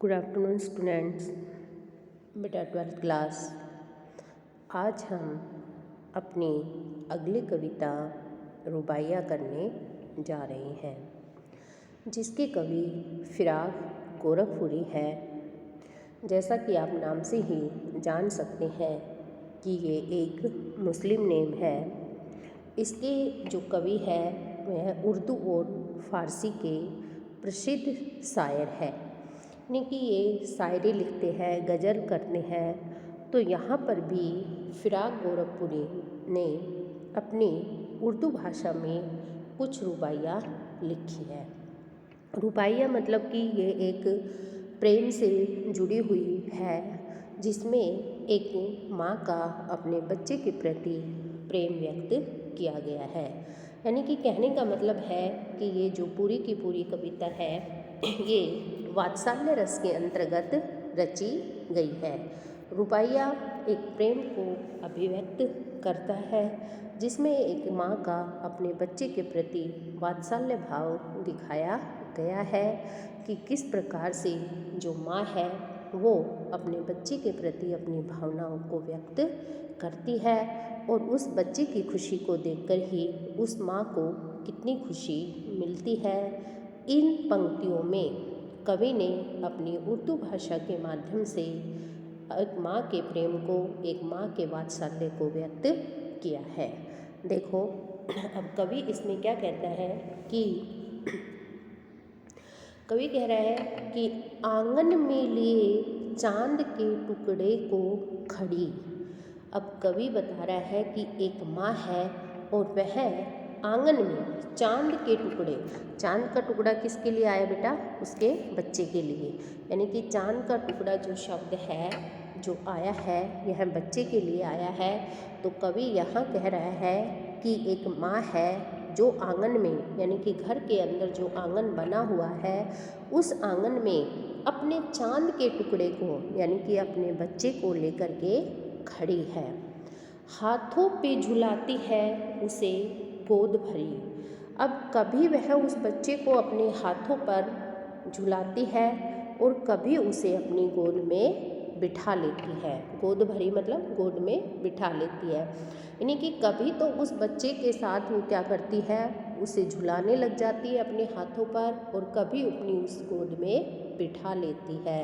Good afternoon students. बेटा 12th class, आज हम अपनी अगली कविता रुबाइयाँ करने जा रहे हैं, जिसके कवि फिराक गोरखपुरी है। जैसा कि आप नाम से ही जान सकते हैं कि ये एक मुस्लिम नेम है। इसके जो कवि है वह उर्दू और फ़ारसी के प्रसिद्ध शायर है, यानी कि ये शायरी लिखते हैं, गज़ल करते हैं। तो यहाँ पर भी फिराक गोरखपुरी ने अपनी उर्दू भाषा में कुछ रुबाइयाँ लिखी है। रुबाइयाँ मतलब कि ये एक प्रेम से जुड़ी हुई है, जिसमें एक माँ का अपने बच्चे के प्रति प्रेम व्यक्त किया गया है। यानी कि कहने का मतलब है कि ये जो पूरी की पूरी कविता है ये वात्सल्य रस के अंतर्गत रची गई है। रुबाइयाँ एक प्रेम को अभिव्यक्त करता है, जिसमें एक माँ का अपने बच्चे के प्रति वात्सल्य भाव दिखाया गया है कि किस प्रकार से जो माँ है वो अपने बच्चे के प्रति अपनी भावनाओं को व्यक्त करती है, और उस बच्चे की खुशी को देखकर ही उस माँ को कितनी खुशी मिलती है। इन पंक्तियों में कवि ने अपनी उर्दू भाषा के माध्यम से एक माँ के प्रेम को, एक माँ के वात्सल्य को व्यक्त किया है। देखो, अब कवि इसमें क्या कहता है कि कवि कह रहा है कि आंगन में लिए चांद के टुकड़े को खड़ी। अब कवि बता रहा है कि एक माँ है और वह आंगन में चांद के टुकड़े, चांद का टुकड़ा किसके लिए आया बेटा? उसके बच्चे के लिए। यानी कि चांद का टुकड़ा जो शब्द है जो आया है यह बच्चे के लिए आया है। तो कवि यहाँ कह रहा है कि एक माँ है जो आंगन में, यानी कि घर के अंदर जो आंगन बना हुआ है उस आंगन में अपने चांद के टुकड़े को, यानी कि अपने बच्चे को लेकर के खड़ी है। हाथों पे झुलाती है उसे गोद भरी। अब कभी वह उस बच्चे को अपने हाथों पर झुलाती है और कभी उसे अपनी गोद में बिठा लेती है। गोद भरी मतलब गोद में बिठा लेती है, यानी कि कभी तो उस बच्चे के साथ वो क्या करती है, उसे झुलाने लग जाती है अपने हाथों पर, और कभी अपनी उस गोद में बिठा लेती है।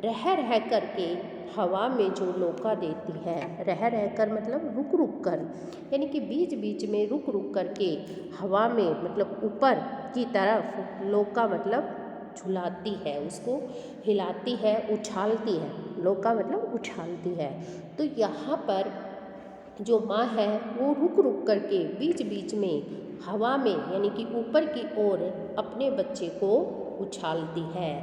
रह रह करके हवा में जो लौका देती है, रह रह कर मतलब रुक रुक कर, यानी कि बीच बीच में रुक रुक करके हवा में मतलब ऊपर की तरफ लौका मतलब झुलाती है, उसको हिलाती है, उछालती है। लौका मतलब उछालती है। तो यहाँ पर जो माँ है वो रुक रुक करके बीच बीच में हवा में, यानी कि ऊपर की ओर अपने बच्चे को उछालती है,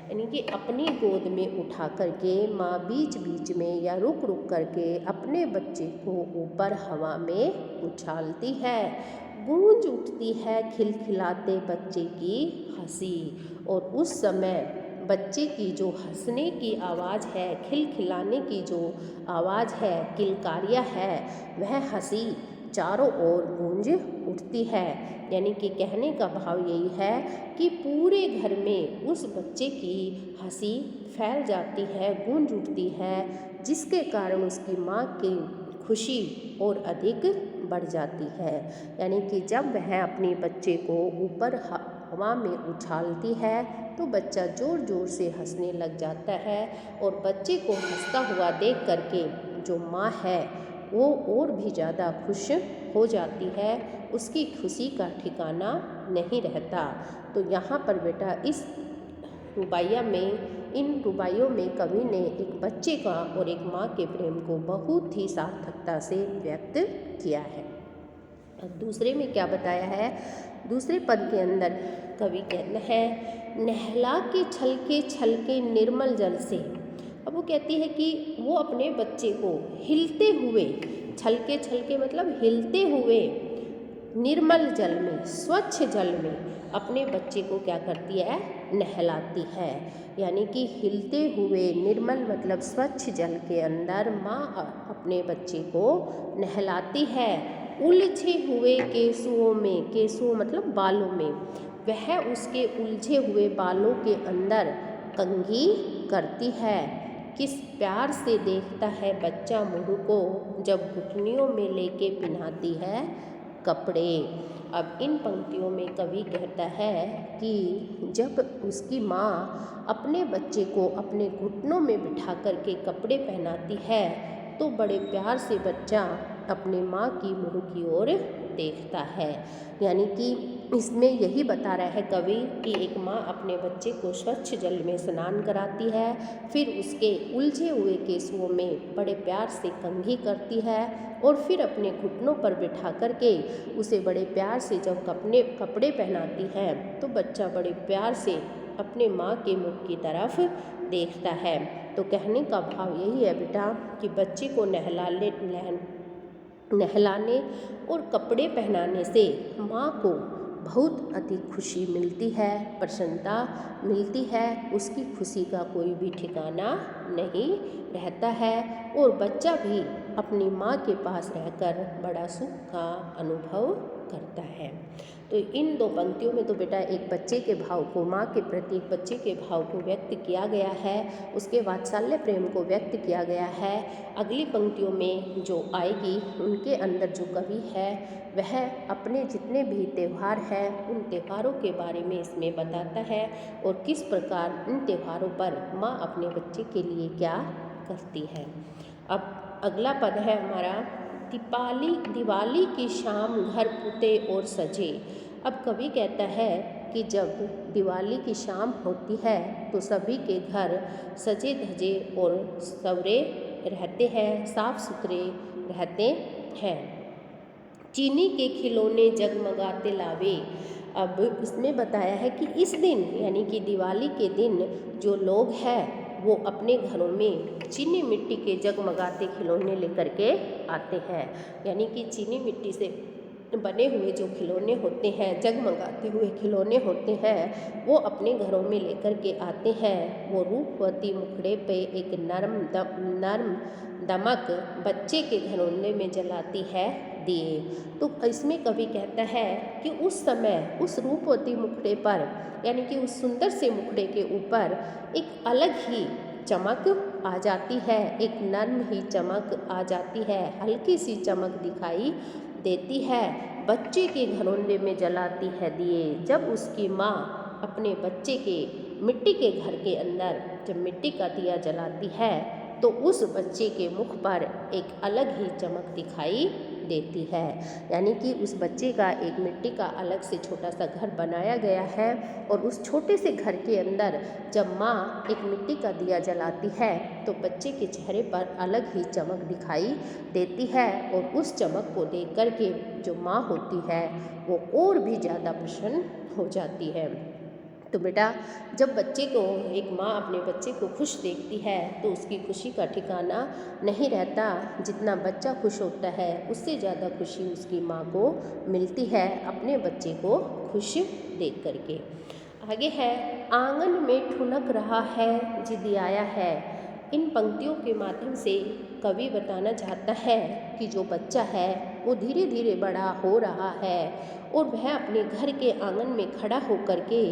यानी कि अपनी गोद में उठा करके माँ बीच बीच में या रुक रुक करके अपने बच्चे को ऊपर हवा में उछालती है। गूंज उठती है खिलखिलाते बच्चे की हंसी, और उस समय बच्चे की जो हंसने की आवाज़ है, खिलखिलाने की जो आवाज़ है, किलकारियाँ है, वह हंसी चारों ओर गूंज उठती है। यानी कि कहने का भाव यही है कि पूरे घर में उस बच्चे की हंसी फैल जाती है, गूंज उठती है, जिसके कारण उसकी माँ की खुशी और अधिक बढ़ जाती है। यानी कि जब वह अपने बच्चे को ऊपर हवा में उछालती है तो बच्चा ज़ोर ज़ोर से हंसने लग जाता है, और बच्चे को हंसता हुआ देख करके जो माँ है वो और भी ज़्यादा खुश हो जाती है, उसकी खुशी का ठिकाना नहीं रहता। तो यहाँ पर बेटा इस रुबाइयाँ में, इन रुबाइयों में कवि ने एक बच्चे का और एक माँ के प्रेम को बहुत ही सार्थकता से व्यक्त किया है। अब दूसरे में क्या बताया है? दूसरे पद के अंदर कवि कहना है, नहला के छलके निर्मल जल से। अब वो कहती है कि वो अपने बच्चे को हिलते हुए, छलके मतलब हिलते हुए निर्मल जल में, स्वच्छ जल में अपने बच्चे को क्या करती है? नहलाती है। यानी कि हिलते हुए निर्मल मतलब स्वच्छ जल के अंदर माँ अपने बच्चे को नहलाती है। उलझे हुए केसुओं में, केसुओं मतलब बालों में, वह उसके उलझे हुए बालों के अंदर कंघी करती है। किस प्यार से देखता है बच्चा मुँह को, जब घुटनियों में लेके पिन्हाती है कपड़े। अब इन पंक्तियों में कवि कहता है कि जब उसकी माँ अपने बच्चे को अपने घुटनों में बिठा कर के कपड़े पहनाती है तो बड़े प्यार से बच्चा अपने माँ की मुँह की ओर देखता है। यानी कि इसमें यही बता रहा है कवि कि एक माँ अपने बच्चे को स्वच्छ जल में स्नान कराती है, फिर उसके उलझे हुए केसुओं में बड़े प्यार से कंघी करती है और फिर अपने घुटनों पर बिठा कर के उसे बड़े प्यार से जब कपड़े पहनाती है तो बच्चा बड़े प्यार से अपने माँ के मुख की तरफ देखता है। तो कहने का भाव यही है बेटा कि बच्चे को नहलाने और कपड़े पहनाने से माँ को बहुत अधिक खुशी मिलती है, प्रसन्नता मिलती है, उसकी खुशी का कोई भी ठिकाना नहीं रहता है और बच्चा भी अपनी माँ के पास रहकर बड़ा सुख का अनुभव करता है। तो इन दो पंक्तियों में तो बेटा एक बच्चे के भाव को, माँ के प्रति एक बच्चे के भाव को व्यक्त किया गया है, उसके वात्सल्य प्रेम को व्यक्त किया गया है। अगली पंक्तियों में जो आएगी उनके अंदर जो कवि है वह अपने जितने भी त्यौहार हैं उन त्यौहारों के बारे में इसमें बताता है और किस प्रकार इन त्यौहारों पर माँ अपने बच्चे के लिए क्या करती है। अब अगला पद है हमारा, दिवाली की शाम घर पुते और सजे। अब कवि कहता है कि जब दिवाली की शाम होती है तो सभी के घर सजे धजे और सवरे रहते हैं, साफ सुथरे रहते हैं। चीनी के खिलौने जगमगाते लावे। अब इसमें बताया है कि इस दिन यानी कि दिवाली के दिन जो लोग हैं वो अपने घरों में चीनी मिट्टी के जगमगाते खिलौने लेकर के आते हैं। यानी कि चीनी मिट्टी से बने हुए जो खिलौने होते हैं, जगमगाते हुए खिलौने होते हैं, वो अपने घरों में लेकर के आते हैं। वो रूपवती मुखड़े पे एक नर्म दमक बच्चे के घरोंने में जलाती है दिए। तो इसमें कवि कहता है कि उस समय उस रूपवती मुखड़े पर यानी कि उस सुंदर से मुखड़े के ऊपर एक अलग ही चमक आ जाती है, एक नर्म ही चमक आ जाती है, हल्की सी चमक दिखाई देती है। बच्चे के घरोंने में जलाती है दिए। जब उसकी माँ अपने बच्चे के मिट्टी के घर के अंदर जब मिट्टी का दिया जलाती है तो उस बच्चे के मुख पर एक अलग ही चमक दिखाई देती है। यानी कि उस बच्चे का एक मिट्टी का अलग से छोटा सा घर बनाया गया है और उस छोटे से घर के अंदर जब माँ एक मिट्टी का दिया जलाती है तो बच्चे के चेहरे पर अलग ही चमक दिखाई देती है और उस चमक को देख कर के जो माँ होती है वो और भी ज़्यादा प्रसन्न हो जाती है। तो बेटा जब बच्चे को एक माँ अपने बच्चे को खुश देखती है तो उसकी खुशी का ठिकाना नहीं रहता। जितना बच्चा खुश होता है उससे ज़्यादा खुशी उसकी माँ को मिलती है अपने बच्चे को खुश देख करके। आगे है, आंगन में ठुनक रहा है जिद आया है। इन पंक्तियों के माध्यम से कवि बताना चाहता है कि जो बच्चा है वो धीरे धीरे बड़ा हो रहा है और वह अपने घर के आंगन में खड़ा होकर के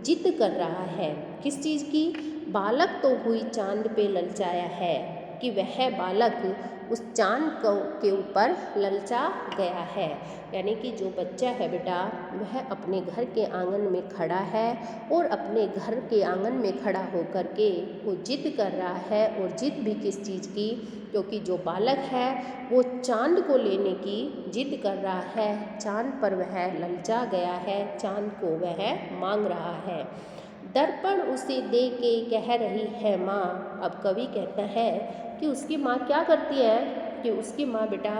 जिद कर रहा है। किस चीज़ की? बालक तो हुई चांद पे ललचाया है, कि वह बालक उस चांद के ऊपर ललचा गया है। यानी कि जो बच्चा है बेटा वह अपने घर के आंगन में खड़ा है और अपने घर के आंगन में खड़ा होकर के वो जिद कर रहा है। और जिद भी किस चीज़ की? क्योंकि जो बालक है वो चांद को लेने की जिद कर रहा है, चांद पर वह ललचा गया है, चांद को वह मांग रहा है। दर्पण उसे दे के कह रही है माँ। अब कवि कहता है कि उसकी माँ क्या करती है कि उसकी माँ बेटा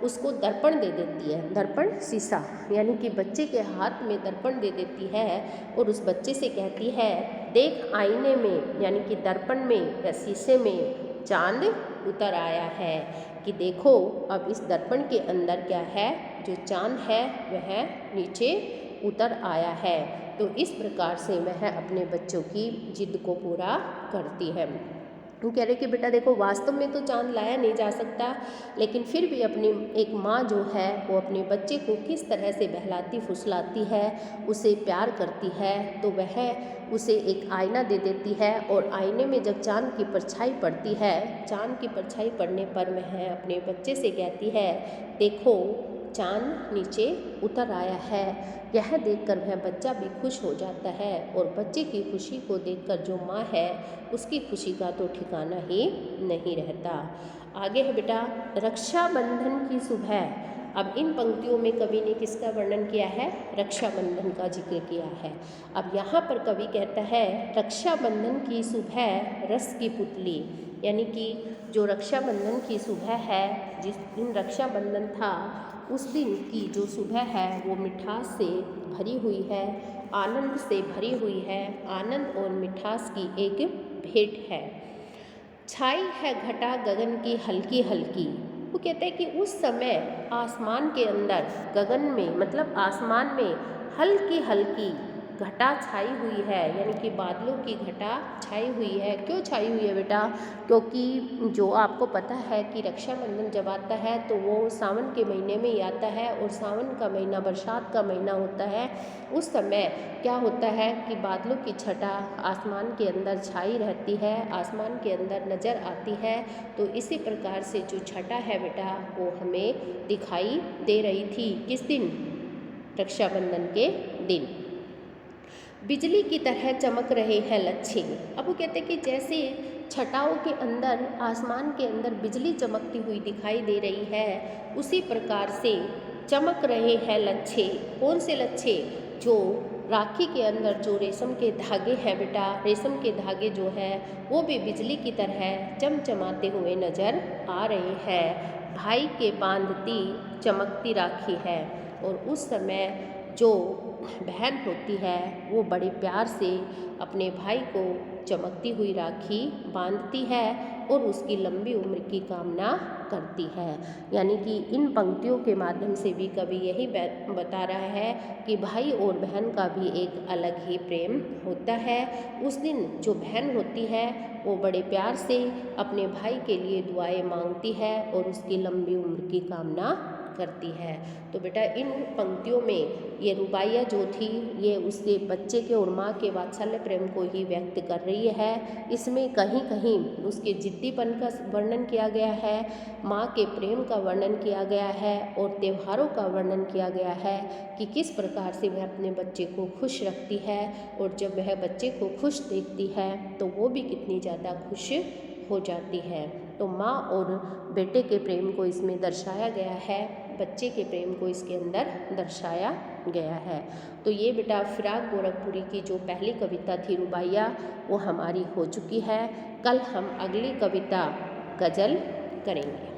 उसको दर्पण दे देती है। दर्पण शीशा, यानी कि बच्चे के हाथ में दर्पण दे देती है और उस बच्चे से कहती है देख आईने में यानी कि दर्पण में या शीशे में चांद उतर आया है, कि देखो अब इस दर्पण के अंदर क्या है, जो चांद है वह नीचे उतर आया है। तो इस प्रकार से वह अपने बच्चों की जिद को पूरा करती है। वो कह रहे कि बेटा देखो, वास्तव में तो चाँद लाया नहीं जा सकता, लेकिन फिर भी अपनी एक माँ जो है वो अपने बच्चे को किस तरह से बहलाती फुसलाती है, उसे प्यार करती है, तो वह उसे एक आईना दे देती है। और आईने में जब चाँद की परछाई पड़ती है, चाँद की परछाई पड़ने पर वह अपने बच्चे से कहती है, देखो चाँद नीचे उतर आया है। यह देखकर वह बच्चा भी खुश हो जाता है, और बच्चे की खुशी को देखकर जो माँ है उसकी खुशी का तो ठिकाना ही नहीं रहता। आगे है बेटा, रक्षाबंधन की सुबह। अब इन पंक्तियों में कवि ने किसका वर्णन किया है? रक्षाबंधन का जिक्र किया है। अब यहाँ पर कवि कहता है, रक्षाबंधन की सुबह रस की पुतली, यानी कि जो रक्षाबंधन की सुबह है, जिस दिन रक्षाबंधन था, उस दिन की जो सुबह है वो मिठास से भरी हुई है, आनंद से भरी हुई है, आनंद और मिठास की एक भेंट है। छाई है घटा गगन की हल्की हल्की। वो कहते हैं कि उस समय आसमान के अंदर, गगन में मतलब आसमान में हल्की हल्की घटा छाई हुई है, यानी कि बादलों की घटा छाई हुई है। क्यों छाई हुई है बेटा? क्योंकि जो आपको पता है कि रक्षाबंधन जब आता है तो वो सावन के महीने में ही आता है, और सावन का महीना बरसात का महीना होता है। उस समय क्या होता है कि बादलों की छटा आसमान के अंदर छाई रहती है, आसमान के अंदर नज़र आती है। तो इसी प्रकार से जो छटा है बेटा, वो हमें दिखाई दे रही थी। किस दिन? रक्षाबंधन के दिन। बिजली की तरह चमक रहे हैं लच्छे। अब वो कहते हैं कि जैसे छटाओं के अंदर, आसमान के अंदर बिजली चमकती हुई दिखाई दे रही है, उसी प्रकार से चमक रहे हैं लच्छे। कौन से लच्छे? जो राखी के अंदर जो रेशम के धागे हैं बेटा, रेशम के धागे जो है वो भी बिजली की तरह चमचमाते हुए नज़र आ रहे हैं। भाई के बांधती चमकती राखी है। और उस समय जो बहन होती है वो बड़े प्यार से अपने भाई को चमकती हुई राखी बांधती है और उसकी लंबी उम्र की कामना करती है। यानी कि इन पंक्तियों के माध्यम से भी कवि यही बता रहा है कि भाई और बहन का भी एक अलग ही प्रेम होता है। उस दिन जो बहन होती है वो बड़े प्यार से अपने भाई के लिए दुआएं मांगती है और उसकी लंबी उम्र की कामना करती है। तो बेटा इन पंक्तियों में ये रुबाइयाँ जो थी, ये उसके बच्चे के और माँ के वात्सल्य प्रेम को ही व्यक्त कर रही है। इसमें कहीं कहीं उसके जिद्दीपन का वर्णन किया गया है, माँ के प्रेम का वर्णन किया गया है, और त्योहारों का वर्णन किया गया है कि किस प्रकार से वह अपने बच्चे को खुश रखती है, और जब वह बच्चे को खुश देखती है तो वो भी कितनी ज़्यादा खुश हो जाती है। तो माँ और बेटे के प्रेम को इसमें दर्शाया गया है, बच्चे के प्रेम को इसके अंदर दर्शाया गया है। तो ये बेटा फिराक गोरखपुरी की जो पहली कविता थी रुबाइयाँ, वो हमारी हो चुकी है। कल हम अगली कविता गज़ल करेंगे।